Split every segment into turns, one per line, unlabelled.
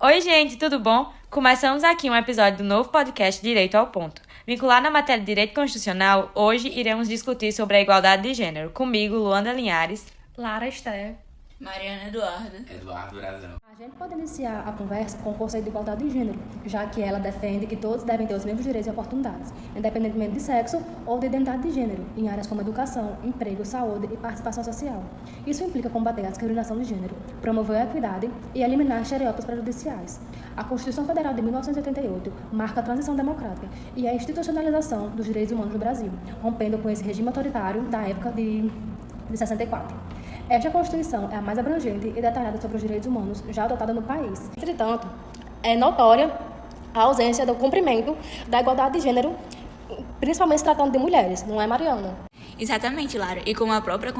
Oi, gente, tudo bom? Começamos aqui um episódio do novo podcast Direito ao Ponto. Vinculado na matéria de Direito Constitucional, hoje iremos discutir sobre a igualdade de gênero. Comigo, Luanda Linhares,
Lara Esther,
Mariana Eduardo
Brazão.
A gente pode iniciar a conversa com o conceito de igualdade de gênero, já que ela defende que todos devem ter os mesmos direitos e oportunidades, independentemente de sexo ou de identidade de gênero, em áreas como educação, emprego, saúde e participação social. Isso implica combater a discriminação de gênero, promover a equidade e eliminar estereótipos prejudiciais. A Constituição Federal de 1988 marca a transição democrática e a institucionalização dos direitos humanos no Brasil, rompendo com esse regime autoritário da época de 64. Esta Constituição é a mais abrangente e detalhada sobre os direitos humanos já adotada no país. Entretanto, é notória a ausência do cumprimento da igualdade de gênero, principalmente se tratando de mulheres, não é, Mariana?
Exatamente, Lara. E como a própria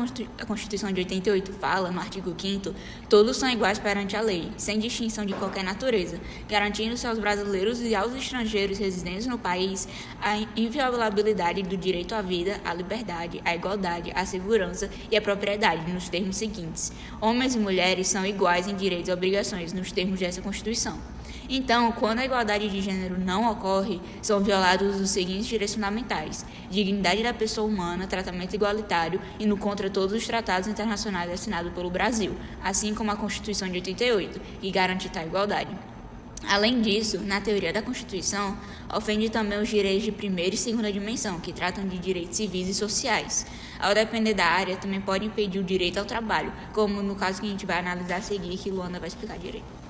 Constituição de 88 fala, no artigo 5º, todos são iguais perante a lei, sem distinção de qualquer natureza, garantindo-se aos brasileiros e aos estrangeiros residentes no país a inviolabilidade do direito à vida, à liberdade, à igualdade, à segurança e à propriedade, nos termos seguintes. Homens e mulheres são iguais em direitos e obrigações, nos termos dessa Constituição. Então, quando a igualdade de gênero não ocorre, são violados os seguintes direitos fundamentais: dignidade da pessoa humana, tratamento igualitário, indo contra todos os tratados internacionais assinados pelo Brasil, assim como a Constituição de 88, que garante tal igualdade. Além disso, na teoria da Constituição, ofende também os direitos de primeira e segunda dimensão, que tratam de direitos civis e sociais. Ao depender da área, também pode impedir o direito ao trabalho, como no caso que a gente vai analisar a seguir, que Luana vai explicar direito.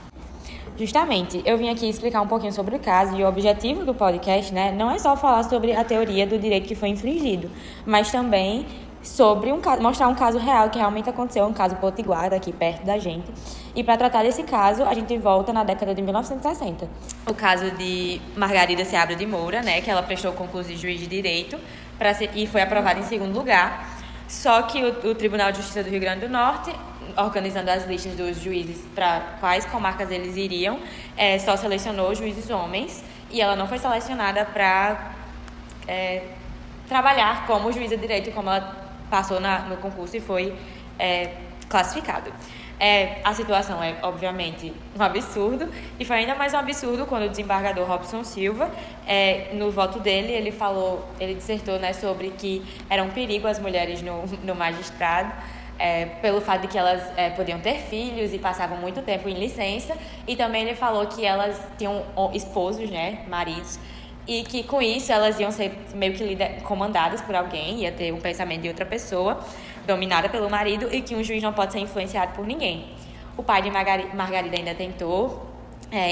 Justamente, eu vim aqui explicar um pouquinho sobre o caso e o objetivo do podcast, não é só falar sobre a teoria do direito que foi infringido, mas também sobre mostrar um caso real que realmente aconteceu, um caso potiguar aqui perto da gente. E para tratar desse caso, a gente volta na década de 1960. O caso de Margarida Seabra de Moura, que ela prestou concurso de juiz de direito e foi aprovada em segundo lugar. Só que o Tribunal de Justiça do Rio Grande do Norte, organizando as listas dos juízes para quais comarcas eles iriam, só selecionou juízes homens e ela não foi selecionada para trabalhar como juíza de direito, como ela passou no concurso e foi classificada. A situação é, obviamente, um absurdo, e foi ainda mais um absurdo quando o desembargador Robson Silva, no voto dele, ele dissertou sobre que era um perigo as mulheres no magistrado, pelo fato de que elas podiam ter filhos e passavam muito tempo em licença, e também ele falou que elas tinham esposos, maridos, e que com isso elas iam ser meio que comandadas por alguém, ia ter um pensamento de outra pessoa, dominada pelo marido, e que um juiz não pode ser influenciado por ninguém. O pai de Margarida ainda tentou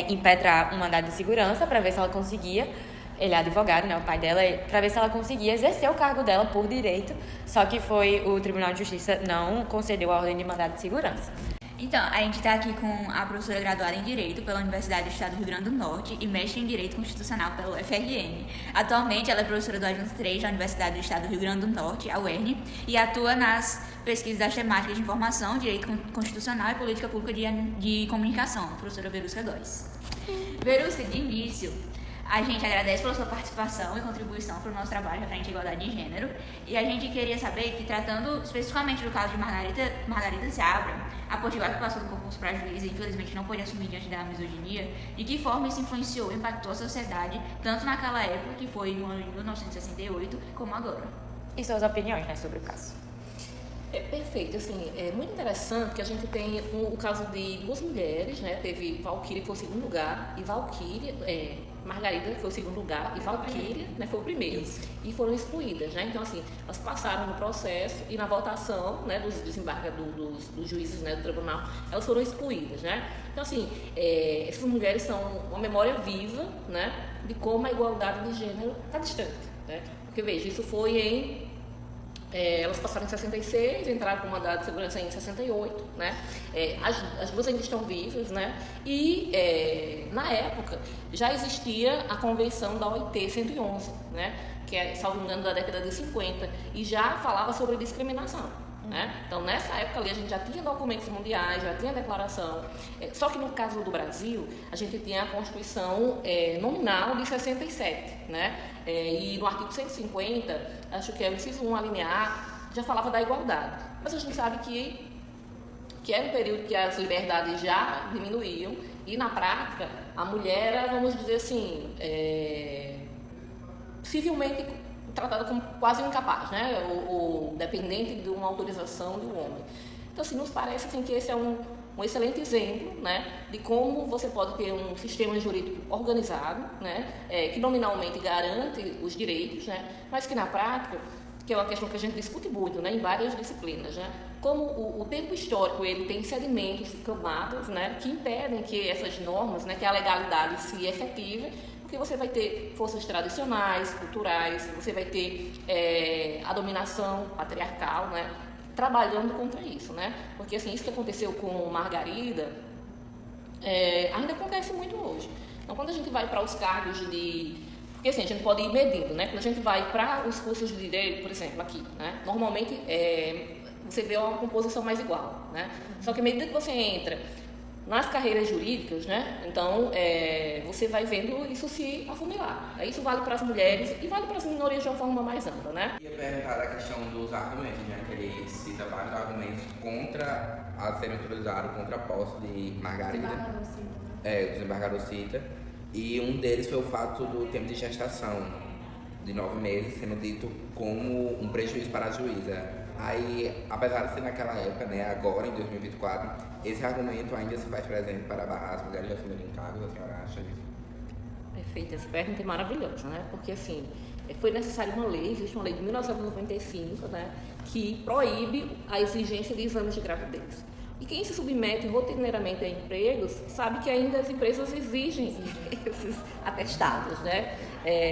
impetrar um mandado de segurança para ver se ela conseguia, ele é advogado, o pai dela, para ver se ela conseguia exercer o cargo dela por direito, só que o Tribunal de Justiça não concedeu a ordem de mandado de segurança.
Então, a gente está aqui com a professora graduada em Direito pela Universidade do Estado do Rio Grande do Norte e mestre em Direito Constitucional pela UFRN. Atualmente, ela é professora do Adjunto 3 da Universidade do Estado do Rio Grande do Norte, a UERN, e atua nas pesquisas das temáticas de informação, Direito Constitucional e Política Pública de Comunicação, professora Verusca Góes. Verusca, de início, a gente agradece pela sua participação e contribuição para o nosso trabalho referente à igualdade de gênero. E a gente queria saber que, tratando especificamente do caso de Margarida Seabra, a potiguar que passou do concurso para juiz e infelizmente não pôde assumir diante da misoginia, de que forma isso influenciou e impactou a sociedade, tanto naquela época, que foi no ano de 1968, como agora.
E suas opiniões sobre o caso?
Perfeito, é muito interessante que a gente tem o caso de duas mulheres, teve Valquíria, que foi o segundo lugar, e Margarida, que foi o segundo lugar, e Valquíria, foi o primeiro. E foram excluídas, Então, elas passaram no processo e na votação, dos desembargadores, dos juízes, do tribunal, elas foram excluídas, Então, essas mulheres são uma memória viva, de como a igualdade de gênero está distante, Porque, veja, isso foi elas passaram em 66, entraram com mandado de segurança em 68, As duas ainda estão vivas, E na época já existia a convenção da OIT 111, Que é, salvo engano, da década de 50, e já falava sobre discriminação. Então, nessa época ali, a gente já tinha documentos mundiais, já tinha declaração. Só que no caso do Brasil, a gente tinha a Constituição nominal de 67, E no artigo 150, acho que é o inciso 1, a linha A, já falava da igualdade. Mas a gente sabe que era um período que as liberdades já diminuíam E na prática, a mulher era, vamos dizer assim, civilmente tratada como quase incapaz, né? Ou dependente de uma autorização do homem. Então, assim, nos parece assim, que esse é um excelente exemplo, né, de como você pode ter um sistema jurídico organizado, né, que nominalmente garante os direitos, né, mas que na prática, que é uma questão que a gente discute muito, né, em várias disciplinas, né, como o tempo histórico ele tem sedimentos e camadas, né, que impedem que essas normas, né, que a legalidade se efetive, porque você vai ter forças tradicionais, culturais, você vai ter a patriarcal, né, trabalhando contra isso, né? Porque assim, isso que aconteceu com Margarida ainda acontece muito hoje. Então, quando a gente vai para os cargos de... Porque assim, a gente pode ir medindo, né? Quando a gente vai para os cursos de direito, por exemplo, aqui, né? Normalmente você vê uma composição mais igual, né? Só que à medida que você entra nas carreiras jurídicas, né? Então, você vai vendo isso se afunilar. Isso vale para as mulheres e vale para as minorias de uma forma mais ampla, né?
Eu ia perguntar da questão dos argumentos, né? Que ele cita vários argumentos contra a serem utilizados contra a posse de Margarida. O desembargador cita. E um deles foi o fato do tempo de gestação, de 9 meses, sendo dito como um prejuízo para a juíza. Aí, apesar de ser naquela época, né, agora em 2024, esse argumento ainda se faz presente para barrar as mulheres de assumirem cargos, a senhora acha isso?
Perfeito, essa pergunta é maravilhosa, né? Porque assim, foi necessária uma lei, existe uma lei de 1995, né, que proíbe a exigência de exames de gravidez. E quem se submete rotineiramente a empregos sabe que ainda as empresas exigem esses atestados, né?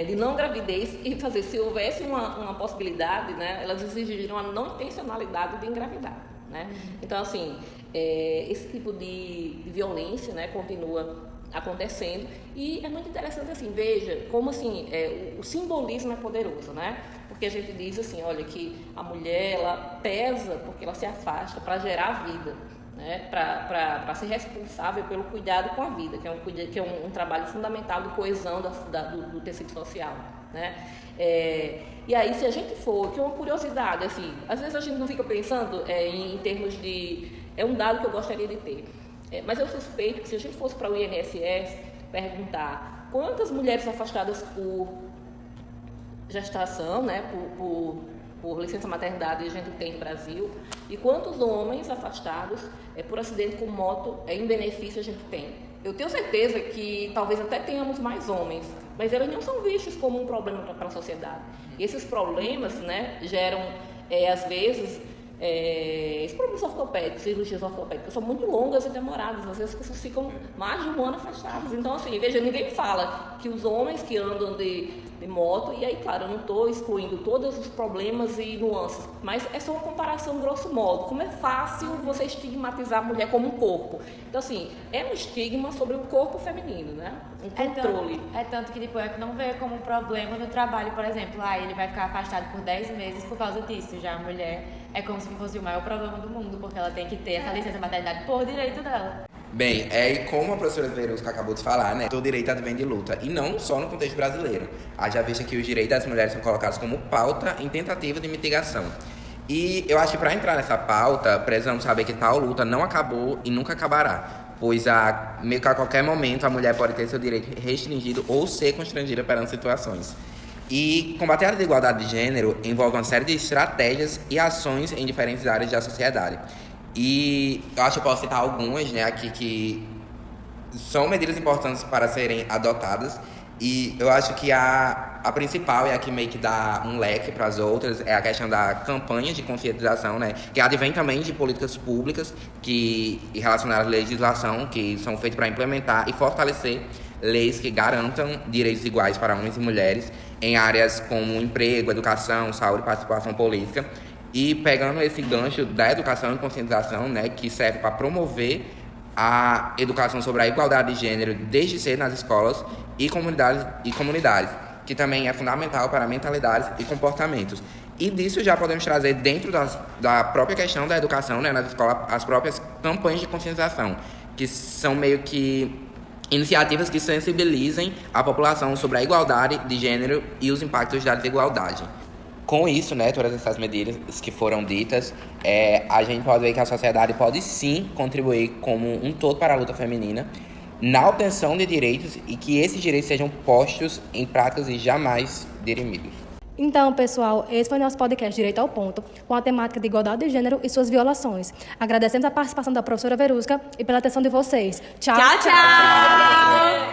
De não gravidez e fazer, se houvesse uma possibilidade, né, elas exigiriam a não intencionalidade de engravidar, né? Então, assim, esse tipo de violência, né, continua acontecendo e é muito interessante, assim, veja como, assim, o simbolismo é poderoso, né? Porque a gente diz, assim, olha, que a mulher, ela pesa porque ela se afasta para gerar vida, né, para ser responsável pelo cuidado com a vida, que é um trabalho fundamental de coesão do tecido social, né? E aí, se a gente for, que é uma curiosidade, assim, às vezes a gente não fica pensando em termos de... É um dado que eu gostaria de ter, mas eu suspeito que se a gente fosse para o INSS perguntar quantas mulheres afastadas por gestação, né, por licença maternidade a gente tem no Brasil, e quantos homens afastados por acidente com moto em benefício a gente tem. Eu tenho certeza que talvez até tenhamos mais homens, mas eles não são vistos como um problema para a sociedade. E esses problemas, né, geram, às vezes, esses problemas ortopédicos, cirurgias ortopédicas são muito longas e demoradas, às vezes as pessoas ficam mais de um ano afastadas. Então, assim, veja, ninguém fala que os homens que andam de moto, e aí, claro, eu não estou excluindo todos os problemas e nuances, mas é só uma comparação grosso modo. Como é fácil você estigmatizar a mulher como um corpo. Então, assim, é um estigma sobre o corpo feminino, né? Um controle.
É tanto que depois não vê como um problema no trabalho, por exemplo, ele vai ficar afastado por 10 meses por causa disso. Já a mulher é como se fosse o maior problema do mundo, porque ela tem que ter essa licença maternidade por direito dela.
Bem, e como a professora Verusca acabou de falar, né, todo direito advém de luta, e não só no contexto brasileiro. Haja vista que os direitos das mulheres são colocados como pauta em tentativa de mitigação. E eu acho que para entrar nessa pauta, precisamos saber que tal luta não acabou e nunca acabará, pois meio que a qualquer momento a mulher pode ter seu direito restringido ou ser constrangida perante situações. E combater a desigualdade de gênero envolve uma série de estratégias e ações em diferentes áreas da sociedade. E eu acho que eu posso citar algumas, né, aqui que são medidas importantes para serem adotadas. E eu acho que a principal e a que meio que dá um leque para as outras é a questão da campanha de conscientização, né, que advém também de políticas públicas relacionadas à legislação, que são feitas para implementar e fortalecer leis que garantam direitos iguais para homens e mulheres em áreas como emprego, educação, saúde e participação política. E pegando esse gancho da educação e conscientização, né, que serve para promover a educação sobre a igualdade de gênero desde cedo nas escolas e comunidades, que também é fundamental para mentalidades e comportamentos. E disso já podemos trazer dentro da própria questão da educação, né, nas escolas, as próprias campanhas de conscientização, que são meio que iniciativas que sensibilizem a população sobre a igualdade de gênero e os impactos da desigualdade. Com isso, né, todas essas medidas que foram ditas, a gente pode ver que a sociedade pode sim contribuir como um todo para a luta feminina, na obtenção de direitos e que esses direitos sejam postos em práticas e jamais dirimidos.
Então, pessoal, esse foi nosso podcast Direito ao Ponto, com a temática de igualdade de gênero e suas violações. Agradecemos a participação da professora Verusca e pela atenção de vocês. Tchau,
Tchau, tchau!